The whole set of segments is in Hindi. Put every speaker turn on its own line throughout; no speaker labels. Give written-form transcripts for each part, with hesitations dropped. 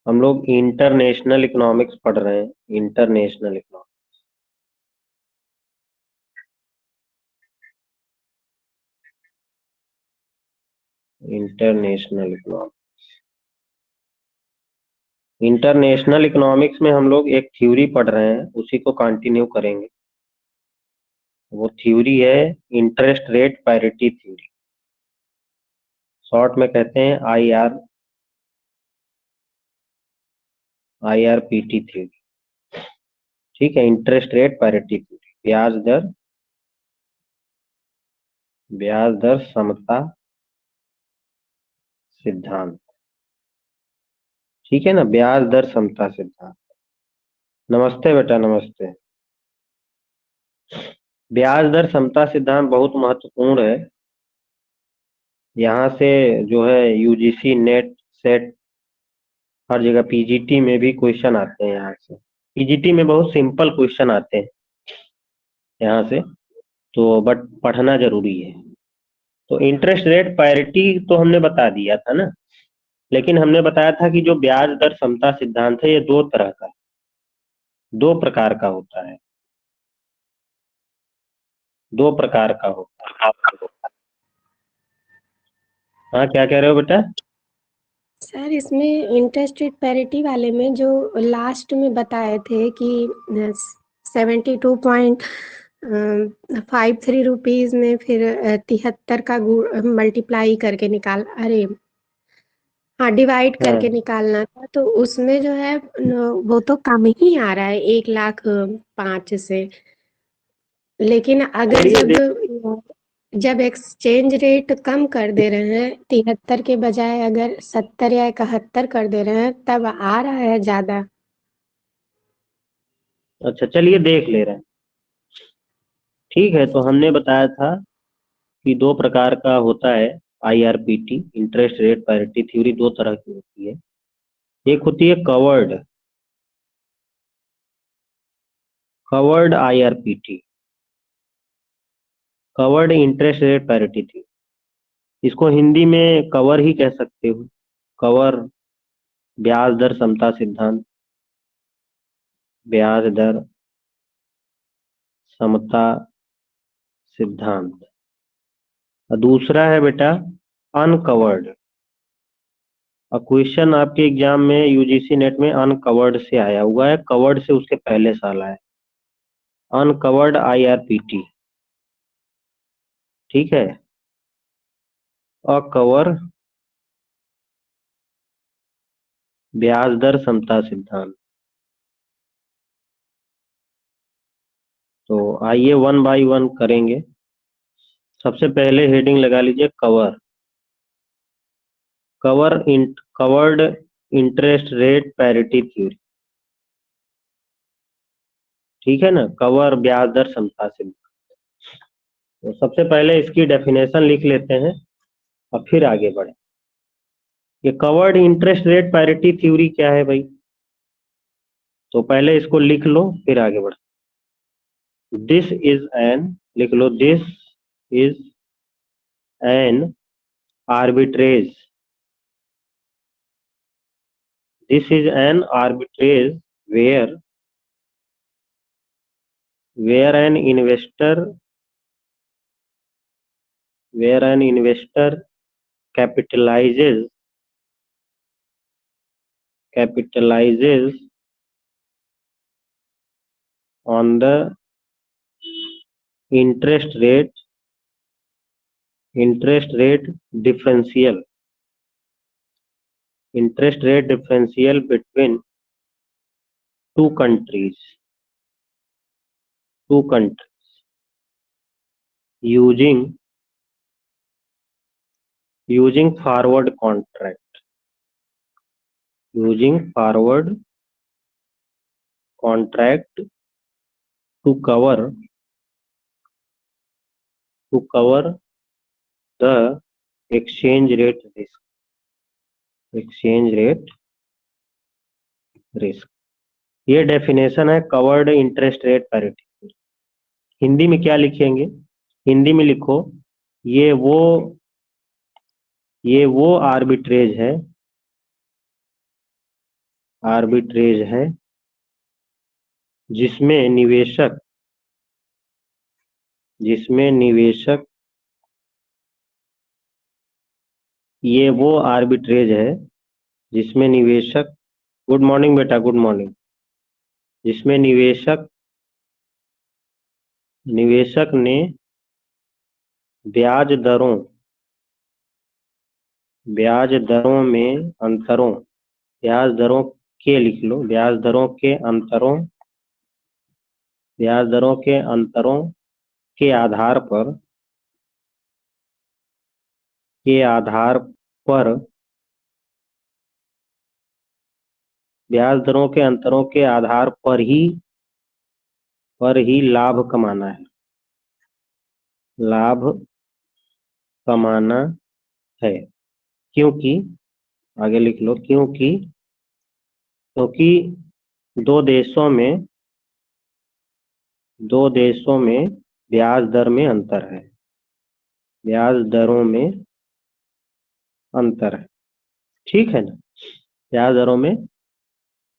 हम लोग इंटरनेशनल इकोनॉमिक्स पढ़ रहे हैं। International economics. International economics. International economics में हम लोग एक थ्योरी पढ़ रहे हैं, उसी को कंटिन्यू करेंगे। वो थ्योरी है interest rate parity theory, short में कहते हैं IRPT थ्योरी। ठीक है, इंटरेस्ट रेट पैरिटी थ्योरी, ब्याज दर समता सिद्धांत। ठीक है ना, ब्याज दर समता सिद्धांत। नमस्ते बेटा, नमस्ते। ब्याज दर समता सिद्धांत बहुत महत्वपूर्ण है। यहाँ से जो है यूजीसी नेट सेट हर जगह पीजीटी में भी क्वेश्चन आते हैं। यहाँ से पीजीटी में बहुत सिंपल क्वेश्चन आते हैं यहाँ से, तो बट पढ़ना जरूरी है। तो इंटरेस्ट रेट पैरिटी तो हमने बता दिया था ना, लेकिन हमने बताया था कि जो ब्याज दर समता सिद्धांत है ये दो तरह का, दो प्रकार का होता है। दो प्रकार का होता है। हाँ, क्या कह रहे हो बेटा?
सर इसमें इंटरेस्ट रेट पैरिटी वाले में जो लास्ट में बताए थे कि 72.53 में फिर 73 का मल्टीप्लाई करके निकाल, अरे हाँ डिवाइड करके
हाँ,
निकालना था, तो उसमें जो है वो तो कम ही आ रहा है 1,05,000 से। लेकिन अगर
चलिए
जब जब एक्सचेंज रेट कम कर दे रहे हैं, 73 के बजाय अगर 70 या 71 कर दे रहे हैं, तब आ रहा है ज्यादा।
अच्छा, चलिए देख ले रहे हैं। ठीक है, तो हमने बताया था कि दो प्रकार का होता है IRPT, interest rate parity theory दो तरह की होती है। एक होती है covered IRPT, covered interest rate parity theory. इसको हिंदी में कवर ही कह सकते हो, कवर ब्याज दर समता सिद्धांत, ब्याज दर समता सिद्धांत। और दूसरा है बेटा अनकवर्ड। और क्वेश्चन आपके एग्जाम में यूजीसी नेट में अनकवर्ड से आया हुआ है, कवर्ड से उसके पहले साल आया। Uncovered IRPT। ठीक है, अकवर ब्याज दर समता सिद्धांत। तो आइए वन बाय वन करेंगे। सबसे पहले हेडिंग लगा लीजिए cover. Covered interest rate parity theory. ठीक है ना, कवर ब्याज दर समता सिद्धांत। तो सबसे पहले इसकी डेफिनेशन लिख लेते हैं और फिर आगे बढ़े। ये covered interest rate parity theory क्या है भाई? तो पहले इसको लिख लो, फिर आगे बढ़ो। दिस इज एन, लिख लो, this is an arbitrage, this is an arbitrage where an investor capitalizes on the interest rate differential between two countries using forward contract, using forward contract to cover the exchange rate risk। ये डेफिनेशन है covered interest rate parity. Hindi में क्या लिखेंगे? हिंदी में लिखो, ये वो आर्बिट्रेज है आर्बिट्रेज है जिसमें निवेशक ये वो आर्बिट्रेज है जिसमें निवेशक, गुड मॉर्निंग बेटा, गुड मॉर्निंग, जिसमें निवेशक ने ब्याज दरों में अंतरों, ब्याज दरों के लिख लो, ब्याज दरों के अंतरों के आधार पर ब्याज दरों के अंतरों के आधार पर ही लाभ कमाना है। क्योंकि आगे लिख लो, क्योंकि दो देशों में ब्याज दर में अंतर है, ब्याज दरों में अंतर है, ठीक है ना, ब्याज दरों में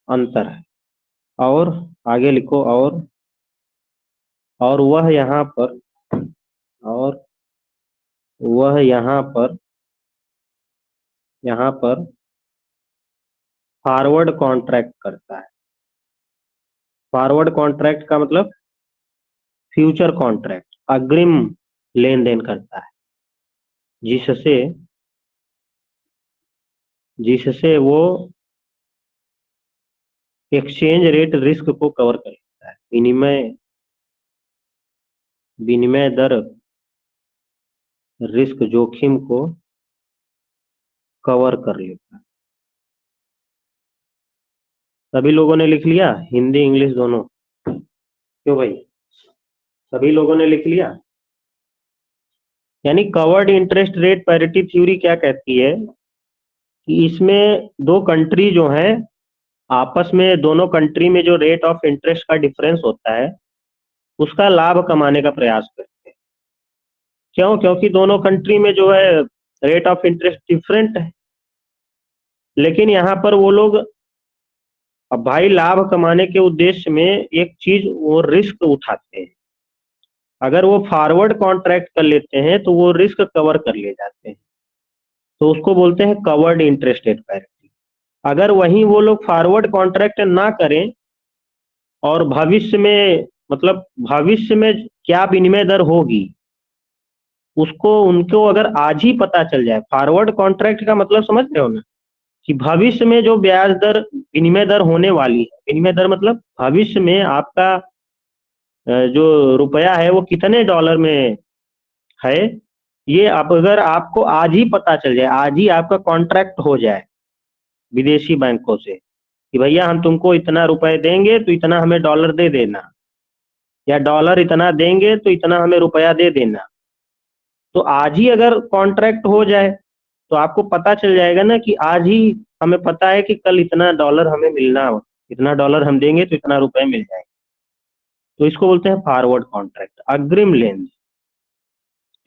अंतर है। और आगे लिखो, और वह यहाँ पर फॉरवर्ड कॉन्ट्रैक्ट करता है। फॉरवर्ड कॉन्ट्रैक्ट का मतलब फ्यूचर कॉन्ट्रैक्ट, अग्रिम लेन देन करता है, जिससे वो एक्सचेंज रेट रिस्क को कवर कर लेता है, विनिमय दर रिस्क जोखिम को कवर कर लेता है। सभी लोगों ने लिख लिया, हिंदी इंग्लिश दोनों? क्यों भाई, सभी लोगों ने लिख लिया? यानी covered interest rate parity theory क्या कहती है कि इसमें दो कंट्री जो है आपस में, दोनों कंट्री में जो रेट ऑफ इंटरेस्ट का डिफरेंस होता है उसका लाभ कमाने का प्रयास करते हैं। क्यों? क्योंकि दोनों कंट्री में जो है रेट ऑफ इंटरेस्ट डिफरेंट है, लेकिन यहाँ पर वो लोग, अब भाई लाभ कमाने के उद्देश्य में एक चीज वो रिस्क उठाते हैं। अगर वो फॉरवर्ड कॉन्ट्रैक्ट कर लेते हैं तो वो रिस्क कवर कर ले जाते हैं, तो उसको बोलते हैं कवर्ड इंटरेस्ट रेट पैरिटी। अगर वहीं वो लोग फॉरवर्ड कॉन्ट्रैक्ट ना करें और भविष्य में, मतलब भविष्य में क्या विनिमय दर होगी उनको अगर आज ही पता चल जाए, फॉरवर्ड कॉन्ट्रैक्ट का मतलब समझ रहे हो ना, कि भविष्य में जो ब्याज दर, विनिमय दर होने वाली है, विनिमय दर मतलब भविष्य में आपका जो रुपया है वो कितने डॉलर में है, ये आप अगर आपको आज ही पता चल जाए, आज ही आपका कॉन्ट्रैक्ट हो जाए विदेशी बैंकों से कि भैया हम तुमको इतना रुपए देंगे तो इतना हमें डॉलर दे देना, या डॉलर इतना देंगे तो इतना हमें रुपया दे देना, तो आज ही अगर कॉन्ट्रैक्ट हो जाए तो आपको पता चल जाएगा ना कि आज ही हमें पता है कि कल इतना डॉलर हमें मिलना, इतना डॉलर हम देंगे तो इतना रुपए मिल जाएंगे, तो इसको बोलते हैं फॉरवर्ड कॉन्ट्रैक्ट, अग्रिम लेन।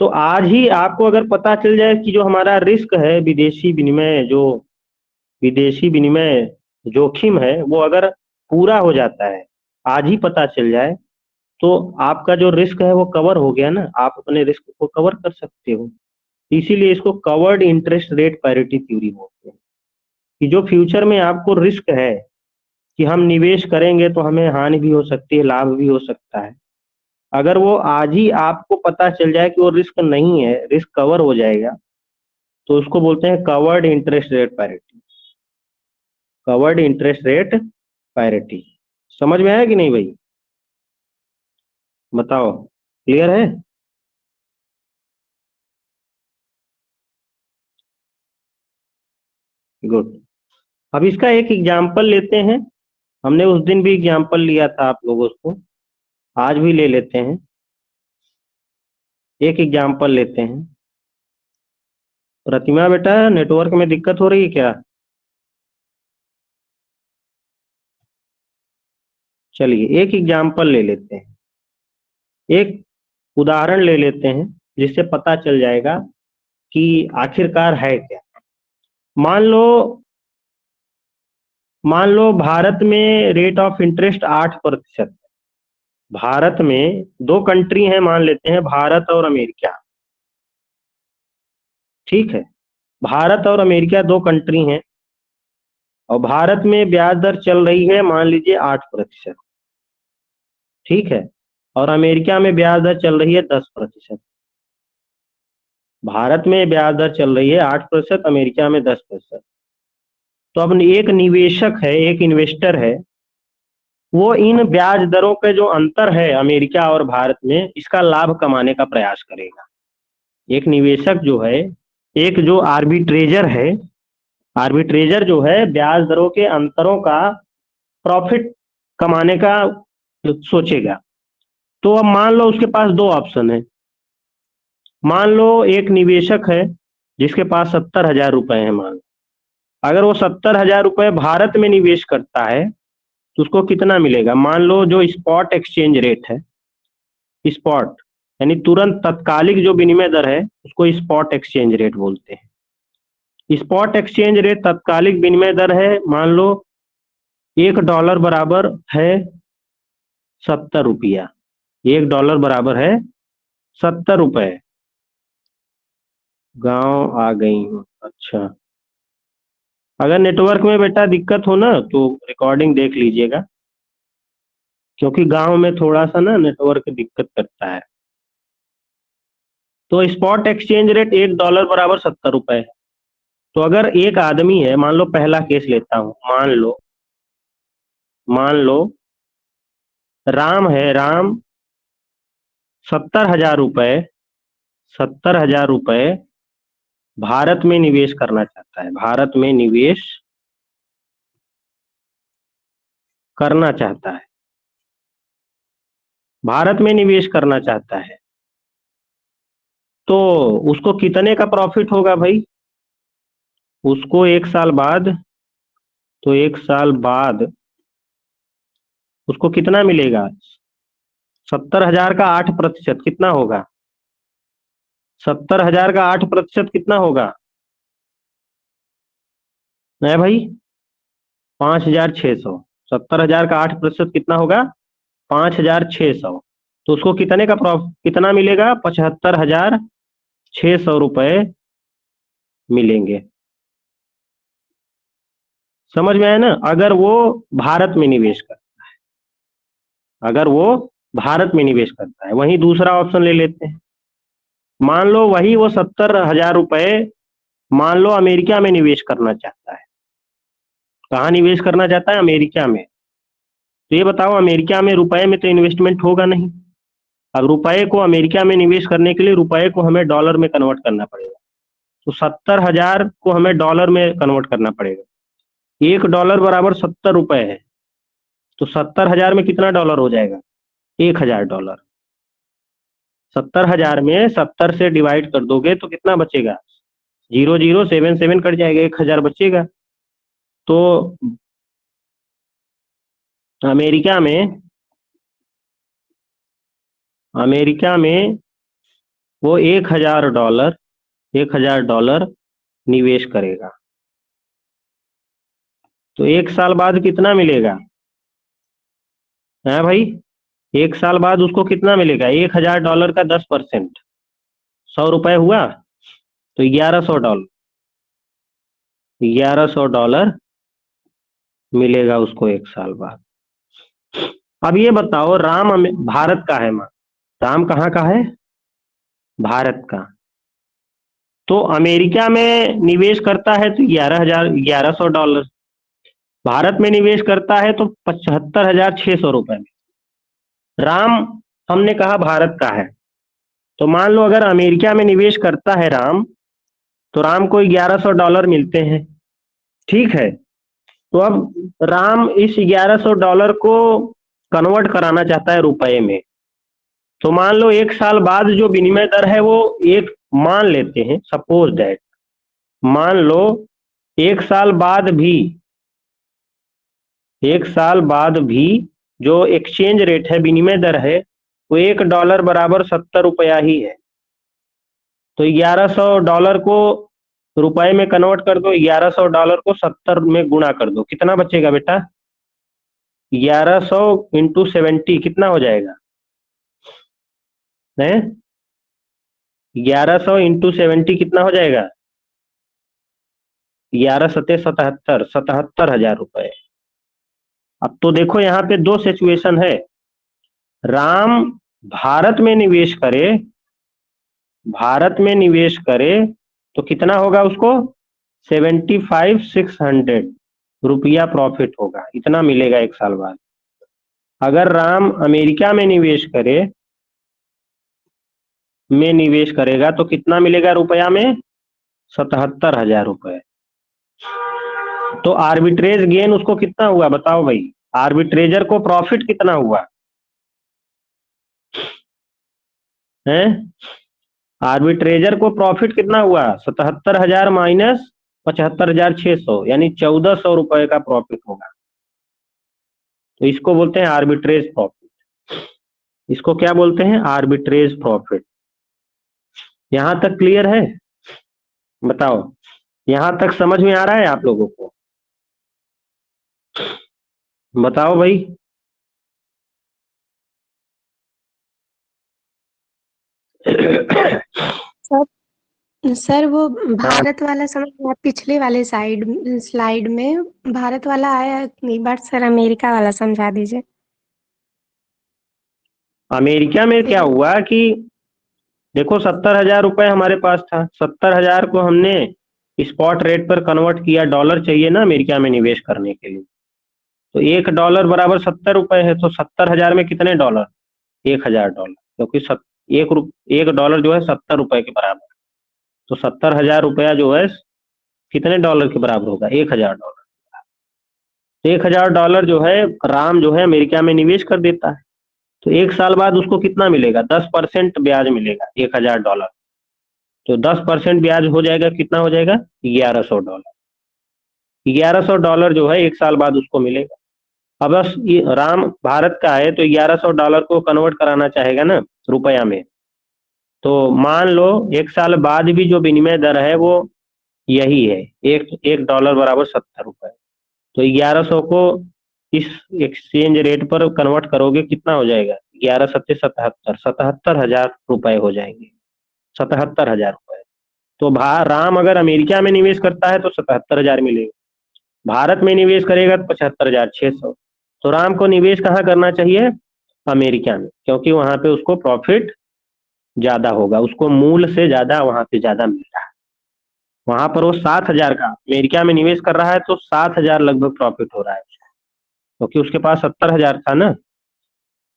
तो आज ही आपको अगर पता चल जाए कि जो हमारा रिस्क है, विदेशी विनिमय जोखिम है, वो अगर पूरा हो जाता है, आज ही पता चल जाए, तो आपका जो रिस्क है वो कवर हो गया ना, आप अपने रिस्क को कवर कर सकते हो। इसीलिए इसको covered interest rate parity theory बोलते हैं, कि जो फ्यूचर में आपको रिस्क है कि हम निवेश करेंगे तो हमें हानि भी हो सकती है, लाभ भी हो सकता है, अगर वो आज ही आपको पता चल जाए कि वो रिस्क नहीं है, रिस्क कवर हो जाएगा, तो उसको बोलते हैं covered interest rate parity. Covered interest rate parity समझ में आया कि नहीं भाई? बताओ, क्लियर है? गुड। अब इसका एक एग्जाम्पल लेते हैं, हमने उस दिन भी एग्जाम्पल लिया था आप लोगों को, आज भी ले लेते हैं, एक एग्जाम्पल लेते हैं। प्रतिमा बेटा, नेटवर्क में दिक्कत हो रही है क्या? चलिए एक एग्जाम्पल ले लेते हैं, एक उदाहरण ले लेते हैं जिससे पता चल जाएगा कि आखिरकार है क्या। मान लो मान लो भारत में रेट ऑफ इंटरेस्ट 8%। भारत में दो कंट्री हैं, मान लेते हैं भारत और अमेरिका। ठीक है, भारत और अमेरिका दो कंट्री हैं और भारत में ब्याज दर चल रही है मान लीजिए 8%। ठीक है, और अमेरिका में ब्याज दर चल रही है 10%। भारत में ब्याज दर चल रही है 8%, अमेरिका में 10%। तो अब एक निवेशक है, एक इन्वेस्टर है, वो इन ब्याज दरों के जो अंतर है अमेरिका और भारत में, इसका लाभ कमाने का प्रयास करेगा। एक निवेशक जो है, एक जो आर्बिट्रेजर है, आर्बिट्रेजर जो है ब्याज दरों के अंतरों का प्रॉफिट कमाने का सोचेगा। तो अब मान लो उसके पास दो ऑप्शन है। मान लो एक निवेशक है जिसके पास 70,000 रुपए है। मान लो अगर वो 70,000 रुपए भारत में निवेश करता है तो उसको कितना मिलेगा? मान लो जो स्पॉट एक्सचेंज रेट है, स्पॉट यानी तुरंत तत्कालिक जो विनिमय दर है उसको स्पॉट एक्सचेंज रेट बोलते हैं। स्पॉट एक्सचेंज रेट तत्कालिक विनिमय दर है, मान लो $1 बराबर है 70 रुपया। $1 बराबर है 70 रुपए। गांव आ गई हूँ। अच्छा, अगर नेटवर्क में बेटा दिक्कत हो ना तो रिकॉर्डिंग देख लीजिएगा, क्योंकि गांव में थोड़ा सा ना नेटवर्क दिक्कत करता है। तो स्पॉट एक्सचेंज रेट $1 बराबर 70 रुपए। तो अगर एक आदमी है, मान लो पहला केस लेता हूं, मान लो राम है, राम 70,000 रुपए भारत में निवेश करना चाहता है, भारत में निवेश करना चाहता है, भारत में निवेश करना चाहता है। तो उसको कितने का प्रॉफिट होगा भाई? उसको एक साल बाद, तो एक साल बाद उसको कितना मिलेगा? 70,000 का 8% कितना होगा? 70,000 का 8% कितना होगा? नहीं भाई, 5,600। 70,000 का 8% कितना होगा? 5,600। तो उसको कितने का प्रॉफिट कितना मिलेगा? 75,600 रुपए मिलेंगे। समझ में आया ना? अगर वो भारत में निवेश कर, अगर वो भारत में निवेश करता है। वहीं दूसरा ऑप्शन ले लेते हैं। मान लो वही वो 70,000 रुपए मान लो अमेरिका में निवेश करना चाहता है। कहाँ निवेश करना चाहता है? अमेरिका में। तो ये बताओ, अमेरिका में रुपए में तो इन्वेस्टमेंट होगा नहीं। अब रुपए को अमेरिका में निवेश करने के लिए रुपए को हमें डॉलर में कन्वर्ट करना पड़ेगा। तो 70,000 को हमें डॉलर में कन्वर्ट करना पड़ेगा। $1 बराबर 70 रुपए है। तो 70,000 में कितना डॉलर हो जाएगा? $1,000। 70,000 में 70 से डिवाइड कर दोगे तो कितना बचेगा? 0077 कट जाएगा, 1,000 बचेगा। तो अमेरिका में वो $1,000 निवेश करेगा। तो एक साल बाद कितना मिलेगा? है भाई, एक साल बाद उसको कितना मिलेगा? $1,000 का 10%, $100 हुआ। तो $1,100, $1,100 मिलेगा उसको एक साल बाद। अब ये बताओ, राम भारत का है मां, राम कहाँ का है? भारत का। तो अमेरिका में निवेश करता है तो $11,100, भारत में निवेश करता है तो 75,600 रुपए में। राम हमने कहा भारत का है, तो मान लो अगर अमेरिका में निवेश करता है राम, तो राम को $1,100 मिलते हैं। ठीक है, तो अब राम इस $1,100 को कन्वर्ट कराना चाहता है रुपए में। तो मान लो एक साल बाद जो विनिमय दर है वो एक, मान लेते हैं सपोज दैट, मान लो एक साल बाद भी जो एक्सचेंज रेट है, विनिमय दर है, वो $1 बराबर 70 रुपया ही है। तो $1,100 को रुपए में कन्वर्ट कर दो, $1100 को 70 में गुणा कर दो, कितना बचेगा बेटा? 1100 इंटू 70 कितना हो जाएगा है? 1100 इंटू 70 कितना हो जाएगा? 11 सत्ते 77, 77,000 रुपए। अब तो देखो यहाँ पे दो सिचुएशन है। राम भारत में निवेश करे, भारत में निवेश करे तो कितना होगा उसको? 75,600 रुपया प्रॉफिट होगा, इतना मिलेगा एक साल बाद। अगर राम अमेरिका में निवेश करेगा तो कितना मिलेगा रुपया में? 77,000 रुपए। तो आर्बिट्रेज गेन उसको कितना हुआ बताओ भाई? आर्बिट्रेजर को प्रॉफिट कितना हुआ है? आर्बिट्रेजर को प्रॉफिट कितना हुआ? 77,000 माइनस 75,600, यानी 1,400 का प्रॉफिट होगा। तो इसको बोलते हैं आर्बिट्रेज प्रॉफिट। इसको क्या बोलते हैं? Arbitrage profit. यहां तक क्लियर है? बताओ, यहां तक समझ में आ रहा है आप लोगों को? बताओ भाई।
सर वो
हाँ,
भारत वाला समझ में पिछले वाले स्लाइड में भारत वाला आया, एक बार सर अमेरिका वाला समझा दीजिए।
अमेरिका में क्या हुआ कि देखो 70,000 रुपए हमारे पास था, 70,000 को हमने स्पॉट रेट पर कन्वर्ट किया, डॉलर चाहिए ना अमेरिका में निवेश करने के लिए। तो $1 बराबर 70 रुपए है, तो 70,000 में कितने डॉलर? $1,000, क्योंकि एक डॉलर जो है 70 रुपए के बराबर। तो 70,000 रुपया जो है कितने डॉलर के बराबर होगा? $1,000। तो $1,000 जो है राम जो है अमेरिका में निवेश कर देता है, तो एक साल बाद उसको कितना मिलेगा? 10% ब्याज मिलेगा $1,000। तो 10% ब्याज हो जाएगा, कितना हो जाएगा? $1,100। $1,100 जो है एक साल बाद उसको मिलेगा। अब बस ये राम भारत का है तो $1,100 को कन्वर्ट कराना चाहेगा ना रुपया में। तो मान लो एक साल बाद भी जो विनिमय दर है वो यही है, एक डॉलर बराबर 70 रुपए। तो 1100 को इस एक्सचेंज रेट पर कन्वर्ट करोगे, कितना हो जाएगा? 11 सत्ते 77, 77,000 रुपए हो जाएंगे। 77,000 रुपए। तो राम अगर अमेरिका में निवेश करता है तो 77,000 मिलेगा, भारत में निवेश करेगा तो 75,600। तो राम को निवेश कहाँ करना चाहिए? अमेरिका में, क्योंकि वहां पे उसको प्रॉफिट ज्यादा होगा, उसको मूल से ज्यादा वहां पे ज्यादा मिल रहा है। वहां पर वो 7,000 का अमेरिका में निवेश कर रहा है तो 7,000 लगभग प्रॉफिट हो रहा है, क्योंकि उसके पास 70,000 था ना,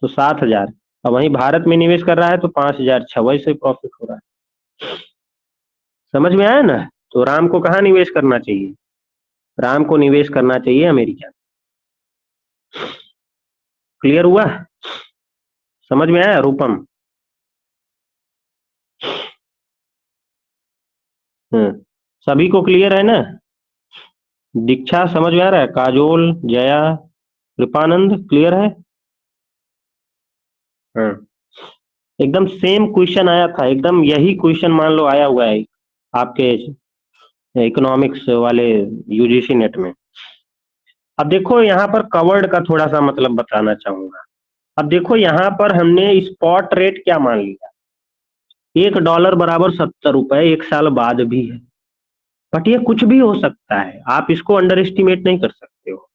तो 7,000। और वहीं भारत में निवेश कर रहा है तो 5,000, 6 से प्रॉफिट हो रहा है। समझ में आया ना? तो राम को कहाँ निवेश करना चाहिए? राम को निवेश करना चाहिए अमेरिका। क्लियर हुआ? समझ में आया रूपम? सभी को क्लियर है ना? दीक्षा समझ में आ रहा है? काजोल, जया, कृपानंद क्लियर है? हाँ, एकदम सेम क्वेश्चन आया था, एकदम यही क्वेश्चन मान लो आया हुआ है आपके इकोनॉमिक्स वाले यूजीसी नेट में। अब देखो यहाँ पर कवर्ड का थोड़ा सा मतलब बताना चाहूंगा। अब देखो यहाँ पर हमने स्पॉट रेट क्या मान लिया? $1 बराबर 70 रुपए एक साल बाद भी है, बट ये कुछ भी हो सकता है, आप इसको अंडर एस्टिमेट नहीं कर सकते हो।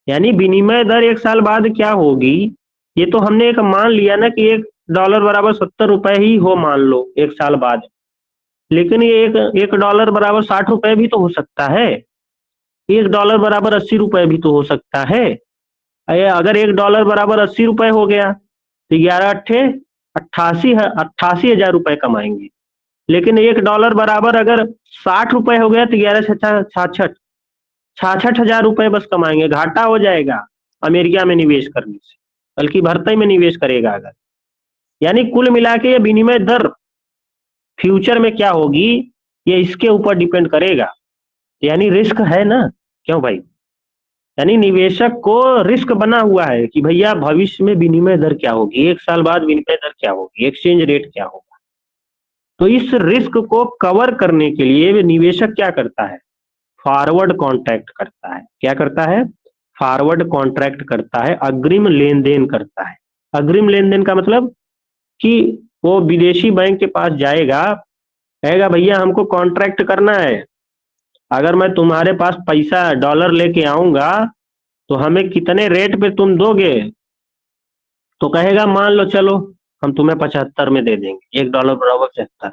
यानी विनिमय दर एक साल बाद क्या होगी, ये तो हमने एक मान लिया ना कि $1 बराबर 70 रुपए ही हो, मान लो एक साल बाद। लेकिन ये एक डॉलर बराबर 60 रुपए भी तो हो सकता है, $1 बराबर 80 रुपए भी तो हो सकता है। अगर $1 बराबर 80 रुपए हो गया तो 11 अट्ठे 88,000 कमाएंगे। लेकिन $1 बराबर अगर 60 रुपए हो गया तो 11 66,000 बस कमाएंगे, घाटा हो जाएगा अमेरिका में निवेश करने से, बल्कि भारत में निवेश करेगा अगर। यानी कुल मिला के ये विनिमय दर फ्यूचर में क्या होगी, ये इसके ऊपर डिपेंड करेगा। यानी रिस्क है ना, क्यों भाई? यानी निवेशक को रिस्क बना हुआ है कि भैया भविष्य में विनिमय दर क्या होगी, एक साल बाद विनिमय दर क्या होगी, एक्सचेंज रेट क्या होगा। तो इस रिस्क को कवर करने के लिए निवेशक क्या करता है, फॉरवर्ड कॉन्ट्रैक्ट करता है। क्या करता है, फॉरवर्ड कॉन्ट्रैक्ट करता है, अग्रिम लेन देन करता है। अग्रिम लेन देन का मतलब कि वो विदेशी बैंक के पास जाएगा, कहेगा भैया हमको कॉन्ट्रैक्ट करना है, अगर मैं तुम्हारे पास पैसा डॉलर लेके आऊंगा तो हमें कितने रेट पे तुम दोगे। तो कहेगा मान लो चलो हम तुम्हें 75 में दे देंगे, $1 बराबर 75।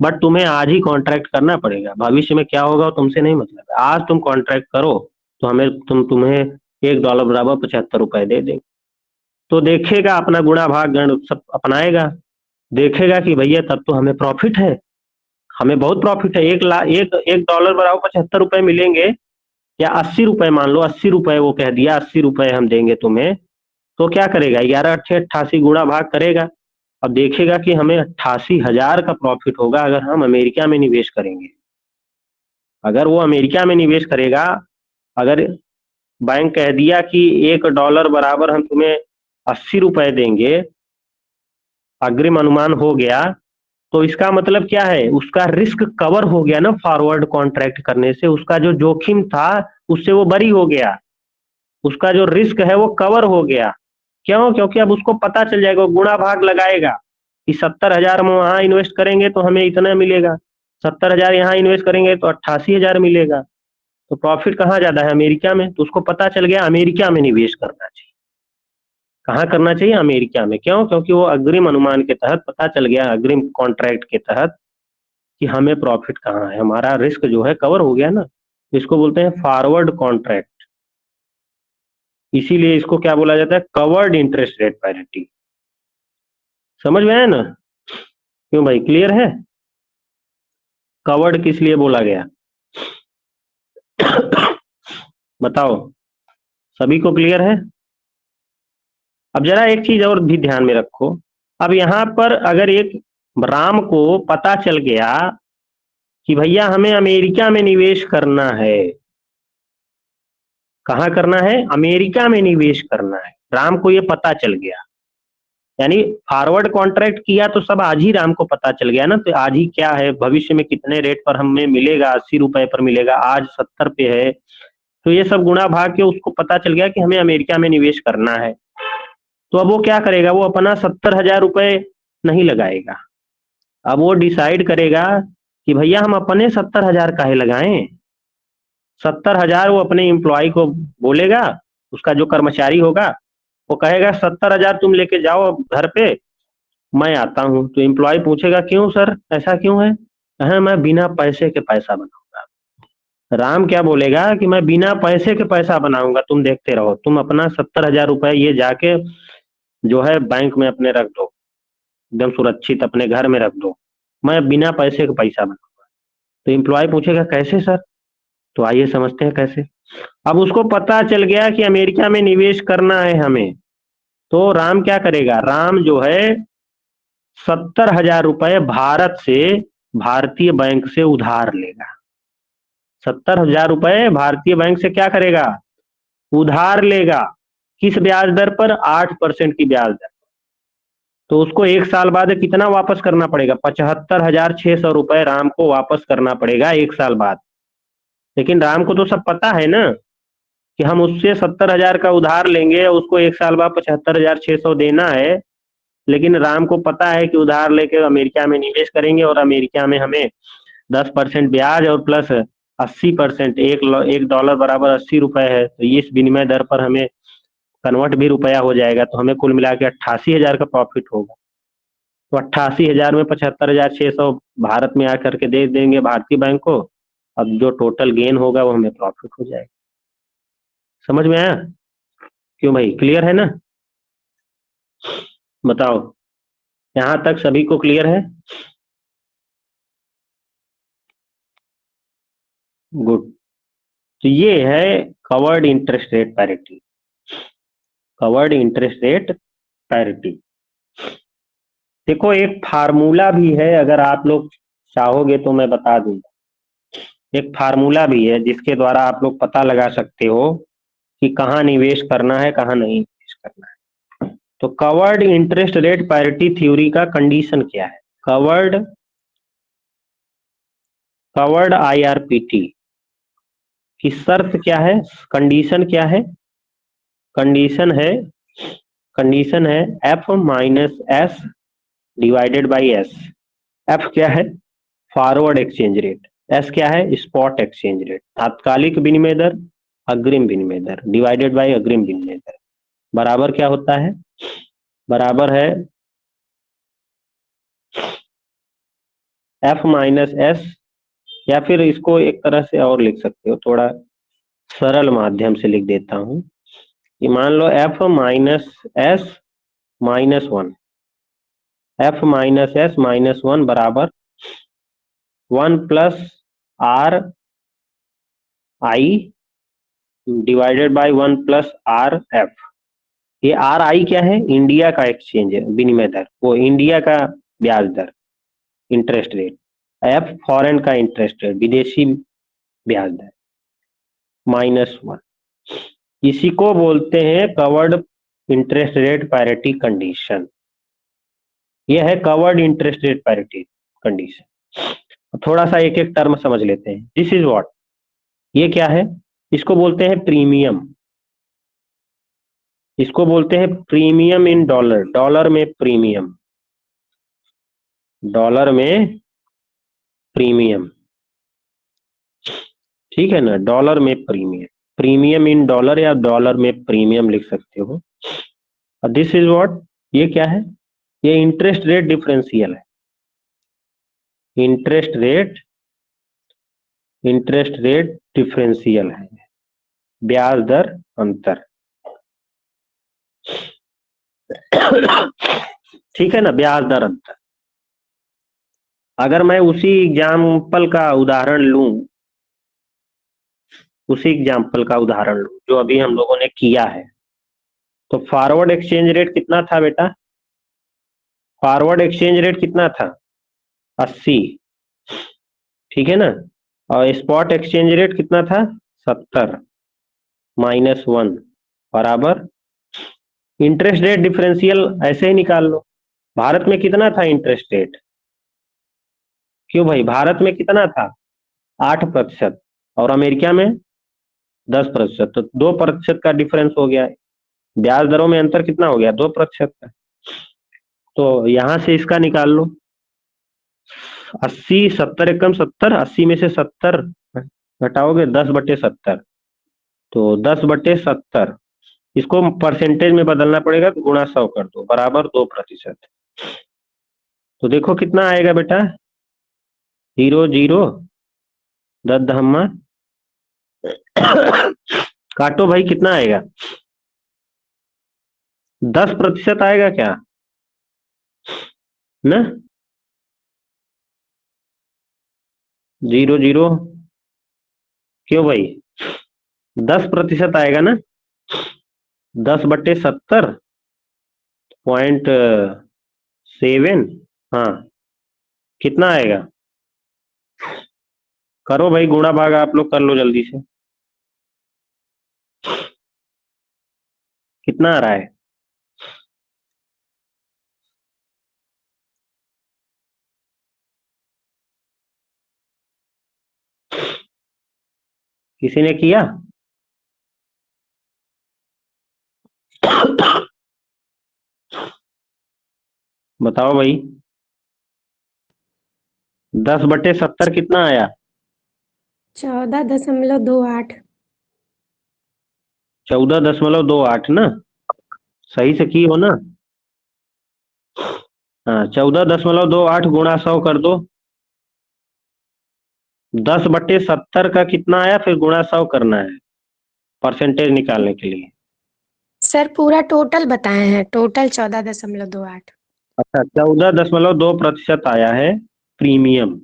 बट तुम्हें आज ही कॉन्ट्रैक्ट करना पड़ेगा, भविष्य में क्या होगा तुमसे नहीं मतलब है। आज तुम कॉन्ट्रैक्ट करो तो तुम्हें $1 बराबर 75 रुपए दे देंगे। तो देखेगा अपना गुणा भाग गण सब अपनाएगा, देखेगा कि भैया तब तो हमें प्रॉफिट है, हमें बहुत प्रॉफिट है। एक डॉलर बराबर 75 रुपए मिलेंगे, या 80 रुपए, मान लो 80 रुपए वो कह दिया 80 रुपए हम देंगे तुम्हें। तो क्या करेगा, 11×8 = 88 गुणा भाग करेगा, अब देखेगा कि हमें 88,000 का प्रॉफिट होगा अगर हम अमेरिका में निवेश करेंगे। अगर वो अमेरिका में निवेश करेगा, अगर बैंक कह दिया कि $1 बराबर हम तुम्हें 80 रुपए देंगे, अग्रिम अनुमान हो गया, तो इसका मतलब क्या है, उसका रिस्क कवर हो गया ना, फॉरवर्ड कॉन्ट्रैक्ट करने से उसका जो जोखिम था उससे वो बरी हो गया, उसका जो रिस्क है वो कवर हो गया। क्यों, क्योंकि अब उसको पता चल जाएगा, वो गुणा भाग लगाएगा कि 70,000 में वहां इन्वेस्ट करेंगे तो हमें इतना मिलेगा, 70,000 यहाँ इन्वेस्ट करेंगे तो 88,000 मिलेगा। तो प्रॉफिट कहाँ ज्यादा है, अमेरिका में। तो उसको पता चल गया अमेरिका में निवेश करना चाहिए। कहाँ करना चाहिए, अमेरिका में। क्यों, क्योंकि वो अग्रिम अनुमान के तहत पता चल गया, अग्रिम कॉन्ट्रैक्ट के तहत, कि हमें प्रॉफिट कहाँ है, हमारा रिस्क जो है कवर हो गया ना। इसको बोलते हैं फॉरवर्ड कॉन्ट्रैक्ट, इसीलिए इसको क्या बोला जाता है, कवर्ड इंटरेस्ट रेट पैरिटी। समझ में आया ना, क्यों भाई, क्लियर है। कवर्ड किस लिए बोला गया बताओ, सभी को क्लियर है। अब जरा एक चीज और भी ध्यान में रखो, अब यहाँ पर अगर एक राम को पता चल गया कि भैया हमें अमेरिका में निवेश करना है, कहाँ करना है, अमेरिका में निवेश करना है, राम को ये पता चल गया, यानी फॉरवर्ड कॉन्ट्रैक्ट किया तो सब आज ही राम को पता चल गया ना। तो आज ही क्या है, भविष्य में कितने रेट पर हमें मिलेगा, 80 रुपए पर मिलेगा, आज 70 पे है, तो ये सब गुणा भाग के उसको पता चल गया कि हमें अमेरिका में निवेश करना है। तो अब वो क्या करेगा, वो अपना 70,000 रुपए नहीं लगाएगा, अब वो डिसाइड करेगा कि भैया हम अपने 70,000 काहे लगाएं। 70,000 वो अपने एम्प्लॉय को बोलेगा, उसका जो कर्मचारी होगा वो कहेगा 70,000 तुम लेके जाओ घर पे, मैं आता हूँ। तो एम्प्लॉय पूछेगा क्यों सर, ऐसा क्यों है, कहे मैं बिना पैसे के पैसा बनाऊंगा। राम क्या बोलेगा कि मैं बिना पैसे के पैसा बनाऊंगा, तुम देखते रहो, तुम अपना 70,000 रुपए ये जाके जो है बैंक में अपने रख दो, एकदम सुरक्षित अपने घर में रख दो, मैं बिना पैसे के पैसा बनाऊंगा। तो एम्प्लॉय पूछेगा कैसे सर, तो आइए समझते हैं कैसे। अब उसको पता चल गया कि अमेरिका में निवेश करना है हमें, तो राम क्या करेगा, राम जो है 70,000 रुपए भारत से, भारतीय बैंक से उधार लेगा। 70,000 रुपए भारतीय बैंक से क्या करेगा, उधार लेगा। किस ब्याज दर पर, 8% की ब्याज दर। तो उसको 1 साल बाद कितना वापस करना पड़ेगा, 75,600 रुपए राम को वापस करना पड़ेगा 1 साल बाद। लेकिन राम को तो सब पता है ना कि हम उससे 70,000 का उधार लेंगे, उसको 1 साल बाद 75,600 देना है। लेकिन राम को पता है कि उधार लेके अमेरिका में निवेश करेंगे और अमेरिका में हमें 10% ब्याज और प्लस 80%, $1 बराबर 80 रुपए है, तो इस विनिमय दर पर हमें कन्वर्ट भी रुपया हो जाएगा, तो हमें कुल मिला के 88,000 का प्रॉफिट होगा। तो 88,000 में 75,600 भारत में आकर के दे देंगे भारतीय बैंक को, अब जो टोटल गेन होगा वो हमें प्रॉफिट हो जाएगा। समझ में आया, क्यों भाई, क्लियर है ना। बताओ, यहां तक सभी को क्लियर है। गुड। तो ये है covered interest rate parity, covered interest rate parity. देखो एक फार्मूला भी है, अगर आप लोग चाहोगे तो मैं बता दूंगा। एक फार्मूला भी है जिसके द्वारा आप लोग पता लगा सकते हो कि कहाँ निवेश करना है, कहाँ नहीं निवेश करना है। तो covered interest rate parity theory का कंडीशन क्या है, कवर्ड कवर्ड IRPT की शर्त क्या है, कंडीशन क्या है? कंडीशन है F minus S divided by S. F क्या है? Forward exchange rate. एस क्या है? स्पॉट एक्सचेंज रेट, तात्कालिक विनिमय दर, अग्रिम विनिमय दर डिवाइडेड बाई अग्रिम विनिमय दर, बराबर क्या होता है? बराबर है एफ माइनस एस, या फिर इसको एक तरह से और लिख सकते हो, थोड़ा सरल माध्यम से लिख देता हूं कि मान लो F minus S minus one, F minus S minus one बराबर 1+RI डिवाइडेड बाई 1+RF। ये RI क्या है? इंडिया का एक्सचेंज है विनिमय दर, वो इंडिया का ब्याज दर, इंटरेस्ट रेट। एफ फॉरेन का इंटरेस्ट रेट, विदेशी ब्याज दर, -1। इसी को बोलते हैं covered interest rate parity condition. यह है covered interest rate parity condition. थोड़ा सा एक एक टर्म समझ लेते हैं। दिस इज व्हाट, ये क्या है? इसको बोलते हैं प्रीमियम, इसको बोलते हैं प्रीमियम इन डॉलर, डॉलर में प्रीमियम, डॉलर में प्रीमियम, ठीक है ना, डॉलर में प्रीमियम, प्रीमियम इन डॉलर या डॉलर में प्रीमियम लिख सकते हो। दिस इज व्हाट, ये क्या है? ये इंटरेस्ट रेट डिफरेंशियल है, इंटरेस्ट रेट डिफरेंशियल है, ब्याज दर अंतर। ठीक है ना, ब्याज दर अंतर। अगर मैं उसी एग्जाम्पल का उदाहरण लूं, जो अभी हम लोगों ने किया है, तो फॉरवर्ड एक्सचेंज रेट कितना था बेटा? फॉरवर्ड एक्सचेंज रेट कितना था? 80, ठीक है ना। और स्पॉट एक्सचेंज रेट कितना था? 70 -1 बराबर इंटरेस्ट रेट डिफरेंशियल। ऐसे ही निकाल लो। भारत में कितना था इंटरेस्ट रेट? क्यों भाई, भारत में कितना था? 8%, और अमेरिका में 10%, तो 2% का डिफरेंस हो गया। ब्याज दरों में अंतर कितना हो गया? 2% का। तो यहां से इसका निकाल लो, 80, 70 एकम 70, 80 में से 70 घटाओगे 10/70, तो 10/70, इसको परसेंटेज में बदलना पड़ेगा, तो गुणा 100 कर दो, बराबर 2%। तो देखो कितना आएगा बेटा, 0 0 10 धम्मा काटो भाई, कितना आएगा? 10% आएगा क्या ना? 0 0, क्यों भाई, 10% आएगा ना? 10/70.7, हाँ, कितना आएगा? करो भाई गुणा भाग, आप लोग कर लो जल्दी से, कितना आ रहा है? किसी ने किया? बताओ भाई, 10/70 कितना आया?
14.28।
14.28 ना? सही से की हो ना? हाँ, 14.28 गुणा 100 कर दो, 10/70 का कितना आया, फिर गुणा 100 करना है परसेंटेज निकालने के लिए।
सर पूरा टोटल बताए हैं, टोटल 14.28।
अच्छा, 14.2% आया है प्रीमियम,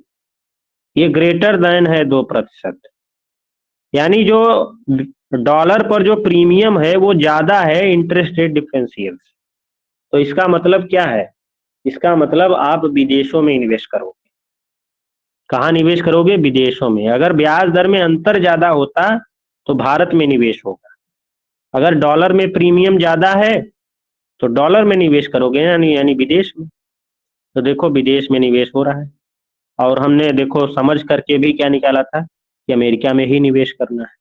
ये ग्रेटर देन है 2%, यानी जो डॉलर पर जो प्रीमियम है वो ज्यादा है इंटरेस्ट रेट डिफरेंशियल से। तो इसका मतलब क्या है? इसका मतलब आप विदेशों में इन्वेस्ट करोगे। कहाँ निवेश करोगे? विदेशों में। अगर ब्याज दर में अंतर ज्यादा होता तो भारत में निवेश होगा, अगर डॉलर में प्रीमियम ज्यादा है तो डॉलर में निवेश करोगे, यानी विदेश में। तो देखो विदेश में निवेश हो रहा है। और हमने देखो समझ करके भी क्या निकाला था कि अमेरिका में ही निवेश करना है,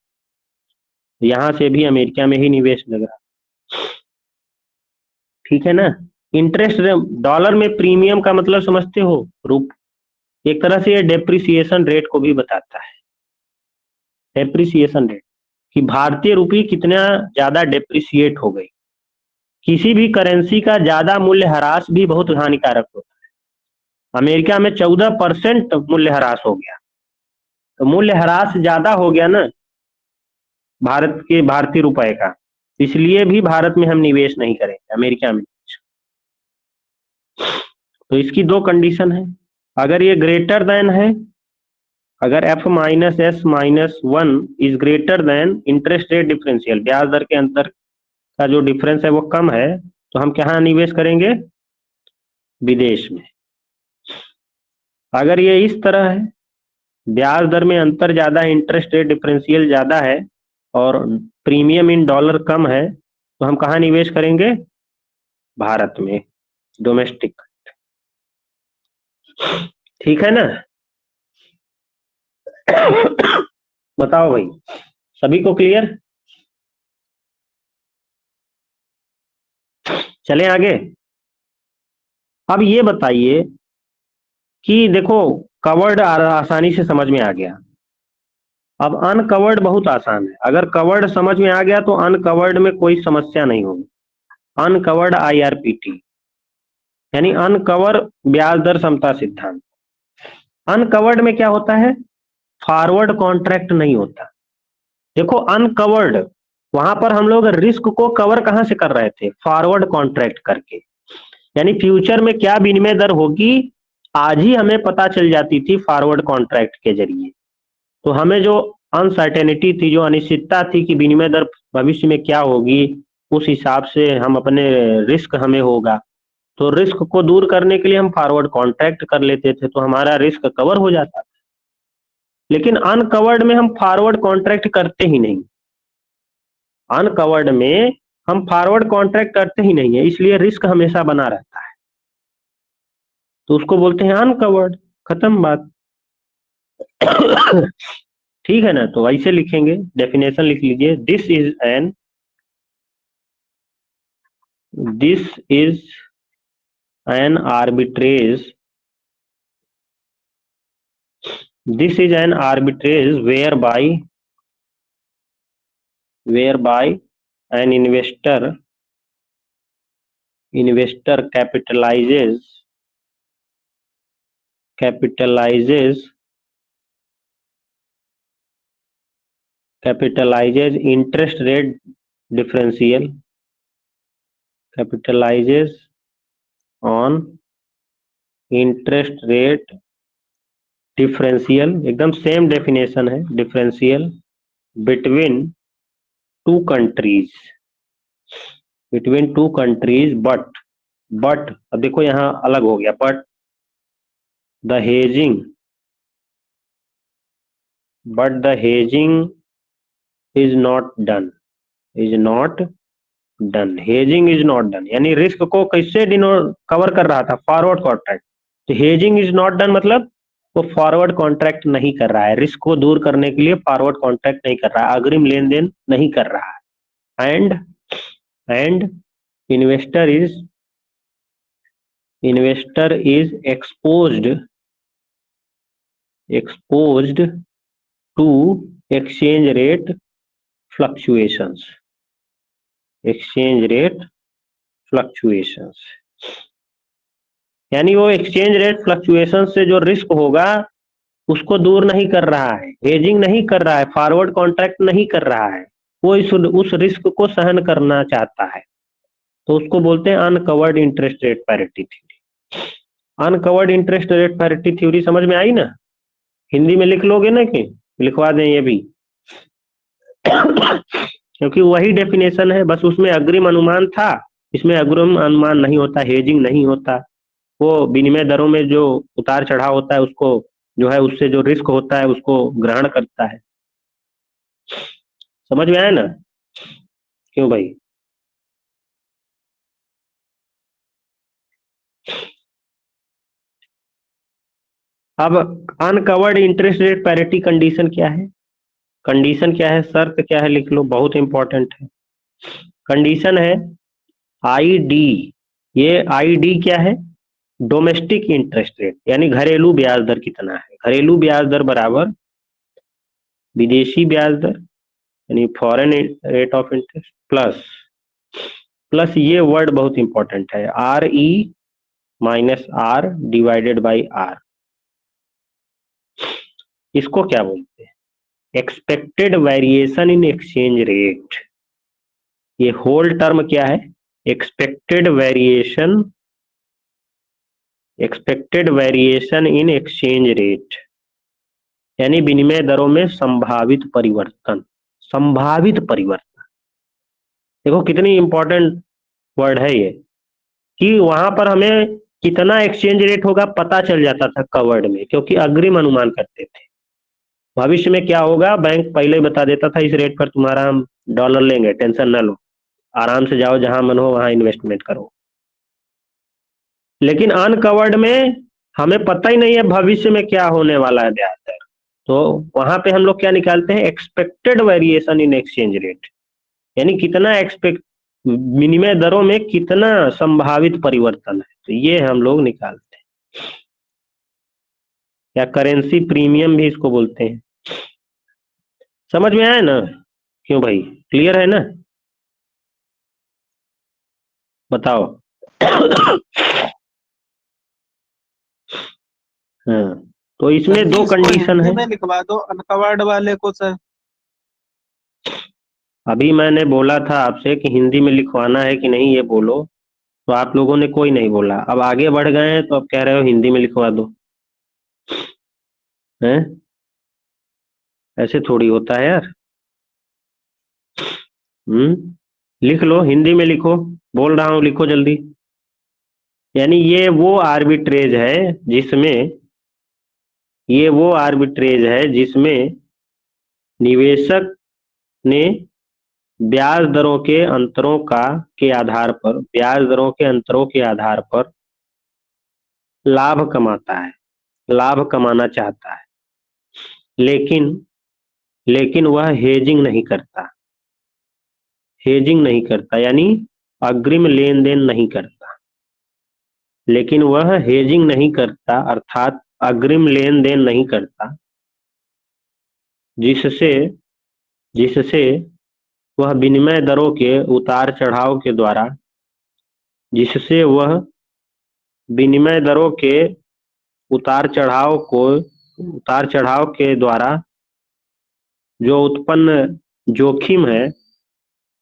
यहां से भी अमेरिका में ही निवेश लग रहा है। ठीक है ना। इंटरेस्ट डॉलर में प्रीमियम का मतलब समझते हो, रूप एक तरह से ये डेप्रिसिएशन रेट को भी बताता है। डेप्रिसिएशन रेट कि भारतीय रुपये कितना ज्यादा डेप्रिसिएट हो गई। किसी भी करेंसी का ज्यादा मूल्य ह्रास भी बहुत हानिकारक होता है। अमेरिका में 14% मूल्य ह्रास हो गया, तो मूल्य ह्रास ज्यादा हो गया ना भारत के भारतीय रुपए का, इसलिए भी भारत में हम निवेश नहीं करेंगे, अमेरिका में। तो इसकी दो कंडीशन है। अगर ये ग्रेटर देन है, अगर F minus S minus one is greater than interest rate differential, ब्याज दर के अंतर का जो डिफरेंस है वो कम है, तो हम कहाँ निवेश करेंगे? विदेश में। अगर ये इस तरह है, ब्याज दर में अंतर ज्यादा है, इंटरेस्ट रेट डिफरेंशियल ज्यादा है और प्रीमियम इन डॉलर कम है, तो हम कहाँ निवेश करेंगे? भारत में, डोमेस्टिक। ठीक है ना। बताओ भाई, सभी को क्लियर? चलें आगे। अब ये बताइए कि देखो, कवर्ड आसानी से समझ में आ गया। अब अनकवर्ड बहुत आसान है। अगर कवर्ड समझ में आ गया तो अनकवर्ड में कोई समस्या नहीं होगी। अनकवर्ड आईआरपीटी यानी अनकवर ब्याज दर समता सिद्धांत। अनकवर्ड में क्या होता है? फॉरवर्ड कॉन्ट्रैक्ट नहीं होता। देखो अनकवर्ड, वहां पर हम लोग रिस्क को कवर कहां से कर रहे थे? फॉरवर्ड कॉन्ट्रैक्ट करके। यानी फ्यूचर में क्या विनिमय दर होगी आज ही हमें पता चल जाती थी फॉरवर्ड कॉन्ट्रैक्ट के जरिए। तो हमें जो अनसर्टेनिटी थी, जो अनिश्चितता थी कि विनिमय दर भविष्य में क्या होगी, उस हिसाब से हम अपने रिस्क हमें होगा, तो रिस्क को दूर करने के लिए हम फॉरवर्ड कॉन्ट्रैक्ट कर लेते थे, तो हमारा रिस्क कवर हो जाता। लेकिन अनकवर्ड में हम फॉरवर्ड कॉन्ट्रैक्ट करते ही नहीं। अनकवर्ड में हम फॉरवर्ड कॉन्ट्रैक्ट करते ही नहीं है, इसलिए रिस्क हमेशा बना रहता है, तो उसको बोलते हैं अनकवर्ड। खत्म बात। ठीक है ना। तो ऐसे लिखेंगे, डेफिनेशन लिख लीजिए। This is an arbitrage this is an arbitrage whereby an investor capitalizes interest rate differential capitalizes on interest rate differential, एकदम सेम डेफिनेशन है, differential between two countries but अब देखो यहां अलग हो गया, but the hedging is not done hedging is not done, यानी रिस्क को कैसे कवर कर रहा था? Forward contract. तो हेजिंग इज नॉट डन मतलब वो फॉरवर्ड कॉन्ट्रैक्ट नहीं कर रहा है, रिस्क को दूर करने के लिए फॉरवर्ड कॉन्ट्रैक्ट नहीं कर रहा है, अग्रिम लेन देन नहीं कर रहा है। And investor is exposed to exchange rate fluctuations यानी वो एक्सचेंज रेट फ्लक्चुएशन से जो रिस्क होगा उसको दूर नहीं कर रहा है, हेजिंग नहीं कर रहा है, फॉरवर्ड कॉन्ट्रैक्ट नहीं कर रहा है, वो उस रिस्क को सहन करना चाहता है, तो उसको बोलते हैं uncovered interest rate parity theory. Uncovered interest rate parity theory समझ में आई ना? हिंदी में लिख लोगे ना कि लिखवा दें ये भी? क्योंकि वही डेफिनेशन है, बस उसमें अग्रिम अनुमान था, इसमें अग्रिम अनुमान नहीं होता, हेजिंग नहीं होता। वो विनिमय दरों में जो उतार चढ़ाव होता है उसको जो है, उससे जो रिस्क होता है उसको ग्रहण करता है। समझ में आया ना? क्यों भाई? अब uncovered interest rate parity condition क्या है? कंडीशन क्या है, शर्त क्या है, लिख लो, बहुत इंपॉर्टेंट है। कंडीशन है आई डी, ये आई डी क्या है? डोमेस्टिक इंटरेस्ट रेट, यानी घरेलू ब्याज दर कितना है। घरेलू ब्याज दर बराबर विदेशी ब्याज दर यानी foreign rate of interest plus plus ये वर्ड बहुत इंपॉर्टेंट है, R E minus R divided by R. इसको क्या बोलते हैं? Expected variation in exchange rate. ये होल टर्म क्या है? Expected variation, expected variation in exchange rate, यानी विनिमय दरों में संभावित परिवर्तन। संभावित परिवर्तन, देखो कितनी इंपॉर्टेंट वर्ड है ये, कि वहां पर हमें कितना एक्सचेंज रेट होगा पता चल जाता था कवर्ड में, क्योंकि अग्रिम अनुमान करते थे। भविष्य में क्या होगा बैंक पहले ही बता देता था, इस रेट पर तुम्हारा हम डॉलर लेंगे, टेंशन ना लो, आराम से जाओ जहां मन हो वहां इन्वेस्टमेंट करो। लेकिन अनकवर्ड में हमें पता ही नहीं है भविष्य में क्या होने वाला है ब्याज दर, तो वहां पे हम लोग क्या निकालते हैं? Expected variation in exchange rate, यानी कितना एक्सपेक्ट, विनिमय दरों में कितना संभावित परिवर्तन है, तो ये हम लोग निकालते हैं, या करेंसी प्रीमियम भी इसको बोलते हैं। समझ में आया ना? क्यों भाई, क्लियर है ना? बताओ। हाँ, तो इसमें दो कंडीशन है।
में लिखवा दो अनकवर्ड वाले को सर।
अभी मैंने बोला था आपसे कि हिंदी में लिखवाना है कि नहीं ये बोलो, तो आप लोगों ने कोई नहीं बोला। अब आगे बढ़ गए हैं तो अब कह रहे हो हिंदी में लिखवा दो, हैं? ऐसे थोड़ी होता है यार। लिख लो, हिंदी में लिखो, बोल रहा हूं लिखो जल्दी। यानी ये वो आर्बिट्रेज है जिसमें, ये वो आर्बिट्रेज है जिसमें निवेशक ने ब्याज दरों के अंतरों का के आधार पर, ब्याज दरों के अंतरों के आधार पर लाभ कमाता है, लाभ कमाना चाहता है, लेकिन लेकिन वह हेजिंग नहीं करता, हेजिंग नहीं करता, यानी अग्रिम लेन देन नहीं करता। लेकिन वह हेजिंग नहीं करता, अर्थात अग्रिम लेन देन नहीं करता, जिससे जिससे वह विनिमय दरों के उतार चढ़ाव के द्वारा, जिससे वह विनिमय दरों के उतार चढ़ाव के द्वारा जो उत्पन्न जोखिम है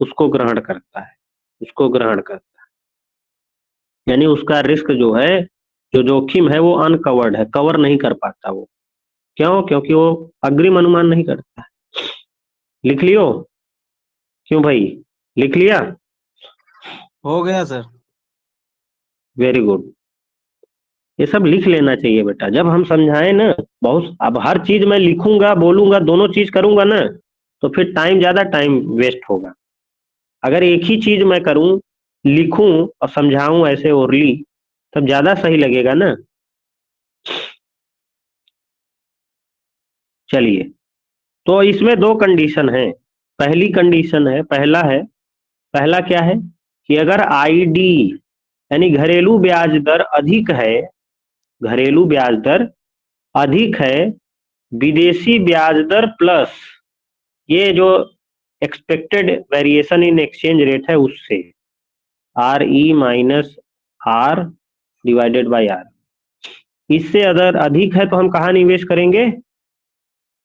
उसको ग्रहण करता है, उसको ग्रहण करता है। यानी उसका रिस्क जो है, जो जोखिम है वो अनकवर्ड है, कवर नहीं कर पाता वो। क्यों? क्योंकि वो अग्रिम अनुमान नहीं करता है। लिख लियो? क्यों भाई, लिख लिया?
हो गया सर।
Very good. ये सब लिख लेना चाहिए बेटा, जब हम समझाएं ना बहुत। अब हर चीज मैं लिखूंगा बोलूंगा दोनों चीज करूंगा ना, तो फिर ज्यादा टाइम वेस्ट होगा। अगर एक ही चीज मैं करूं, लिखूं और समझाऊं ऐसे ओरली, तब ज्यादा सही लगेगा ना। चलिए, तो इसमें दो कंडीशन है। पहली कंडीशन है, पहला क्या है कि अगर आईडी यानी घरेलू ब्याज दर अधिक है, घरेलू ब्याज दर अधिक है विदेशी ब्याज दर प्लस ये जो expected variation in exchange rate है उससे, R E minus R divided by R, इससे अगर अधिक है तो हम कहाँ निवेश करेंगे?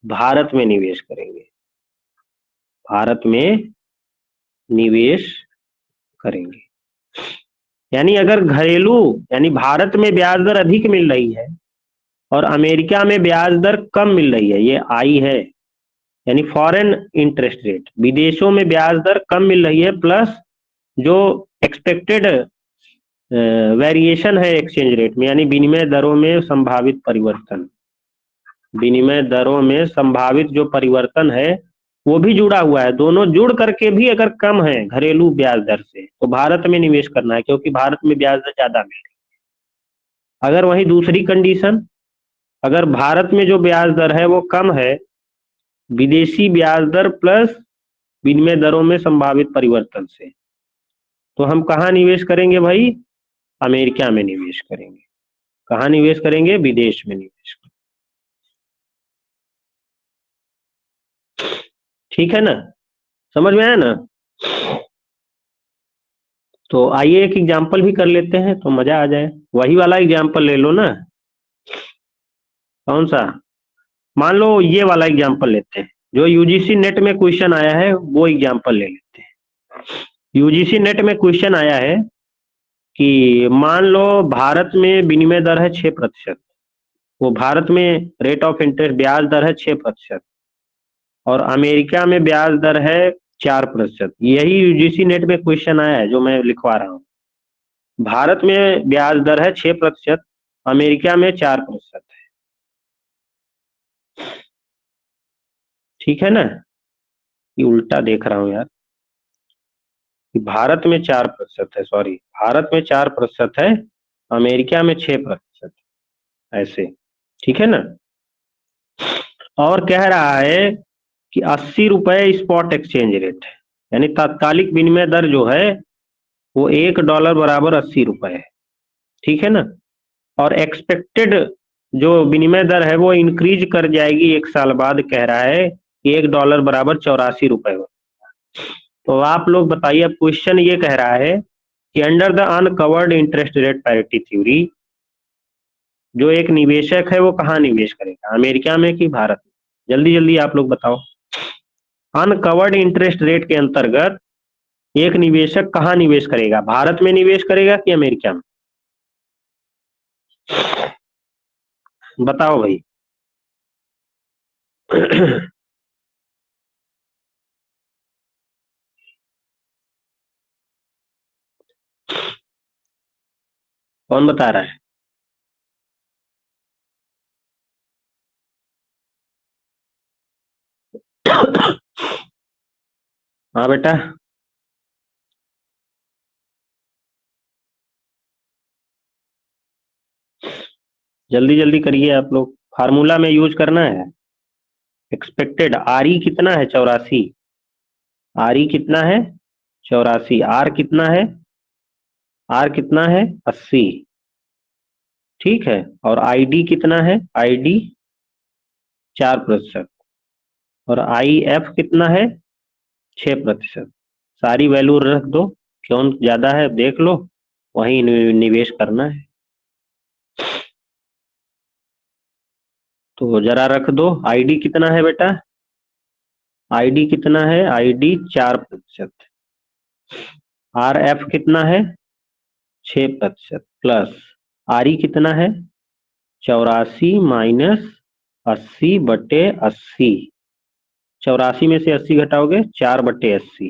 भारत में निवेश करेंगे, भारत में निवेश करेंगे। यानी अगर घरेलू यानी भारत में ब्याज दर अधिक मिल रही है और अमेरिका में ब्याज दर कम मिल रही है, ये आई है, यानी फॉरेन इंटरेस्ट रेट, विदेशों में ब्याज दर कम मिल रही है, प्लस जो एक्सपेक्टेड वेरिएशन है एक्सचेंज रेट में, यानी विनिमय दरों में संभावित परिवर्तन, विनिमय दरों में संभावित जो परिवर्तन है वो भी जुड़ा हुआ है। दोनों जुड़ करके भी अगर कम है घरेलू ब्याज दर से, तो भारत में निवेश करना है, क्योंकि भारत में ब्याज दर ज्यादा मिल रही है। अगर वही दूसरी कंडीशन अगर भारत में जो ब्याज दर है वो कम है, विदेशी ब्याज दर प्लस विनिमय दरों में संभावित परिवर्तन से, तो हम कहाँ निवेश करेंगे भाई? अमेरिका में निवेश करेंगे। कहाँ निवेश करेंगे? विदेश में निवेश करेंगे। ठीक है ना, समझ में आया ना? तो आइए एक एग्जाम्पल भी कर लेते हैं तो मजा आ जाए। वही वाला एग्जाम्पल ले लो ना। कौन सा? मान लो ये वाला एग्जाम्पल लेते हैं, जो यूजीसी नेट में क्वेश्चन आया है वो एग्जाम्पल ले लेते हैं। यूजीसी नेट में क्वेश्चन आया है कि मान लो भारत में विनिमय दर है 6%, वो भारत में रेट ऑफ इंटरेस्ट ब्याज दर है 6%, और अमेरिका में ब्याज दर है 4%। यही यूजीसी नेट में क्वेश्चन आया है जो मैं लिखवा रहा हूँ। भारत में ब्याज दर है 6%, अमेरिका में 4% है। ठीक है ना? ये उल्टा देख रहा हूँ यार, कि भारत में 4% है, सॉरी, भारत में 4% है, अमेरिका में 6% ऐसे। ठीक है ना? और कह रहा है कि 80 रुपए स्पॉट एक्सचेंज रेट है, यानी तात्कालिक विनिमय दर जो है वो $1 बराबर 80 रुपए है। ठीक है ना? और एक्सपेक्टेड जो विनिमय दर है वो इंक्रीज कर जाएगी 1 साल बाद, कह रहा है कि $1 बराबर 84 रुपए हो। तो आप लोग बताइए, अब क्वेश्चन ये कह रहा है कि under the uncovered interest rate parity theory, जो एक निवेशक है वो कहाँ निवेश करेगा, अमेरिका में कि भारत में? जल्दी जल्दी आप लोग बताओ। अनकवर्ड इंटरेस्ट रेट के अंतर्गत एक निवेशक कहाँ निवेश करेगा, भारत में निवेश करेगा कि अमेरिका में? बताओ भाई। कौन बता रहा है? हाँ बेटा, जल्दी जल्दी करिए आप लोग, फार्मूला में यूज करना है। एक्सपेक्टेड आर ई कितना है? 84। आर ई कितना है? 84। आर कितना है? आर कितना है? 80। ठीक है। और आई डी कितना है? I D 4%। और आई एफ कितना है? 6%। सारी वैल्यू रख दो, क्यों ज्यादा है देख लो, वहीं निवेश करना है। तो जरा रख दो। आईडी कितना है बेटा? आईडी कितना है? आईडी 4%। आर एफ कितना है? 6%। प्लस आर ई कितना है? 84 माइनस 80/80। 84 में से 80 घटाओगे, 4/80।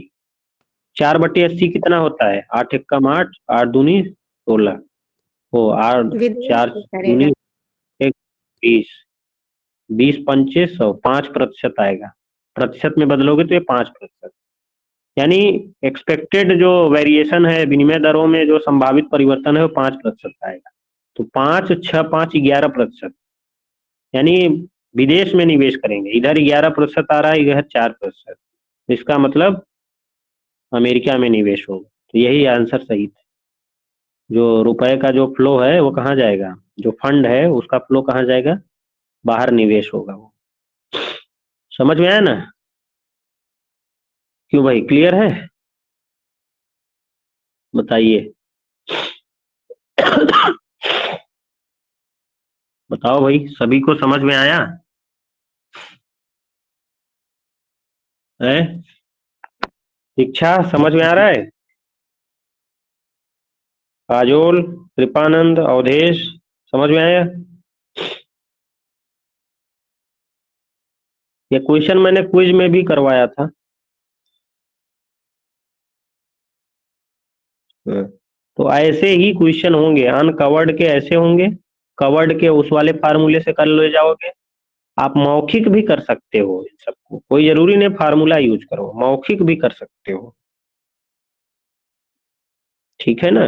4/80 कितना होता है? 8 एकम 8, 8 दूनी 16, ओ 8
विदेश
4
में करेगा।
दूनी 1, 20, 20×5 100, 5% आएगा। प्रतिशत में बदलोगे तो ये 5%, यानी एक्सपेक्टेड जो वेरिएशन है विनिमय दरों में, जो संभावित परिवर्तन है वो 5% आएगा। तो 5, 6, 5, 11%, यानी विदेश में निवेश करेंगे। इधर 11% आ रहा है, इधर 4%, इसका मतलब अमेरिका में निवेश होगा। तो यही आंसर सही था। जो रुपए का जो फ्लो है वो कहाँ जाएगा, जो फंड है उसका फ्लो कहाँ जाएगा? बाहर निवेश होगा वो। समझ में आया ना? क्यों भाई, क्लियर है? बताइए। बताओ भाई, सभी को समझ में आया है? शिक्षा समझ में आ रहा है? काजोल, कृपानंद, अवधेश, समझ में आया? ये क्वेश्चन मैंने क्विज में भी करवाया था। तो ऐसे ही क्वेश्चन होंगे, अनकवर्ड के ऐसे होंगे, कवर्ड के उस वाले फार्मूले से कर ले जाओगे। आप मौखिक भी कर सकते हो इन सबको, कोई जरूरी नहीं फार्मूला यूज करो, मौखिक भी कर सकते हो। ठीक है ना?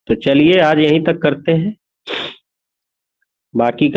तो चलिए आज यहीं तक करते हैं, बाकी का